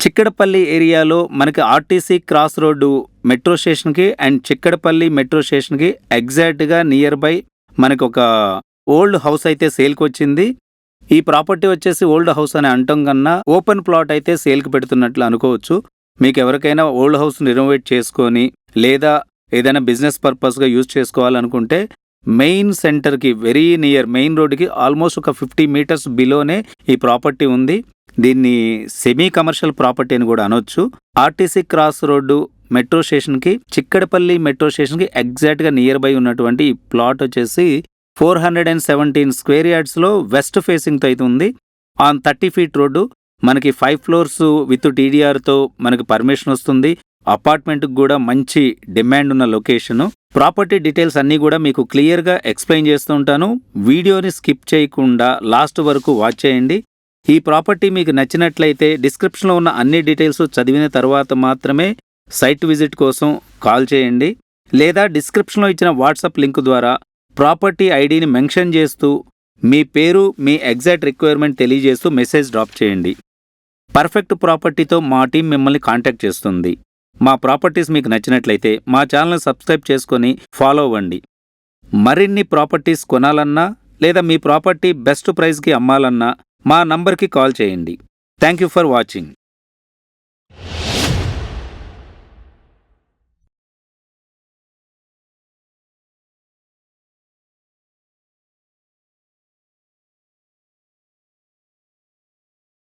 చిక్కడపల్లి ఏరియాలో మనకి RTC cross road metro స్టేషన్‌కి అండ్ చిక్కడపల్లి మెట్రో స్టేషన్‌కి ఎగ్జాక్ట్‌గా నియర్ బై మనకొక ఓల్డ్ హౌస్ అయితే సేల్‌కొచ్చింది. ఈ ప్రాపర్టీ వచ్చేసి ఓల్డ్ హౌస్ అని అనటం కన్నా ఓపెన్ ప్లాట్ అయితే సేల్‌కి పెడుతున్నట్లు అనుకోవచ్చు. మీకెవరికైనా ఓల్డ్ హౌస్ రెనోవేట్ చేసుకొని లేదా ఏదైనా బిజినెస్ పర్పస్‌గా యూజ్ చేసుకోవాలనుకుంటే మెయిన్ సెంటర్‌కి వెరీ నియర్ మెయిన్ రోడ్‌కి ఆల్మోస్ట్ ఒక 50 మీటర్స్ బిలోనే ఈ ప్రాపర్టీ ఉంది. దీన్ని సెమీ కమర్షియల్ ప్రాపర్టీ అని కూడా అనొచ్చు. ఆర్టీసీ క్రాస్ రోడ్డు మెట్రో స్టేషన్‌కి చిక్కడపల్లి మెట్రో స్టేషన్‌కి ఎగ్జాక్ట్‌గా నియర్ బై ఉన్నటువంటి ఈ ప్లాట్ వచ్చేసి 417 స్క్వేర్ యార్డ్స్‌లో వెస్ట్ ఫేసింగ్‌తో అయితే ఉంది. ఆన్ 30 ఫీట్ రోడ్డు మనకి 5 ఫ్లోర్స్ విత్ టీడీఆర్‌తో మనకి పర్మిషన్ వస్తుంది. అపార్ట్మెంట్‌కి కూడా మంచి డిమాండ్ ఉన్న లొకేషను. ప్రాపర్టీ డీటెయిల్స్ అన్నీ కూడా మీకు క్లియర్‌గా ఎక్స్‌ప్లెయిన్ చేస్తూ ఉంటాను. వీడియోని స్కిప్ చేయకుండా లాస్ట్ వరకు వాచ్ చేయండి. ఈ ప్రాపర్టీ మీకు నచ్చినట్లయితే డిస్క్రిప్షన్‌లో ఉన్న అన్ని డీటెయిల్స్ చదివిన తర్వాత మాత్రమే సైట్ విజిట్ కోసం కాల్ చేయండి. లేదా డిస్క్రిప్షన్‌లో ఇచ్చిన వాట్సాప్ లింక్ ద్వారా ప్రాపర్టీ ఐడీని మెన్షన్ చేస్తూ మీ పేరు, మీ ఎగ్జాక్ట్ రిక్వైర్మెంట్ తెలియజేస్తూ మెసేజ్ డ్రాప్ చేయండి. పర్ఫెక్ట్ ప్రాపర్టీతో మా టీం మిమ్మల్ని కాంటాక్ట్ చేస్తుంది. మా ప్రాపర్టీస్ మీకు నచ్చినట్లయితే మా ఛానల్ని సబ్స్క్రైబ్ చేసుకొని ఫాలో అవ్వండి. మరిన్ని ప్రాపర్టీస్ కొనాలన్నా లేదా మీ ప్రాపర్టీ బెస్ట్ ప్రైస్‌కి అమ్మాలన్నా మా నంబర్‌కి కాల్ చేయండి. Thank you for watching.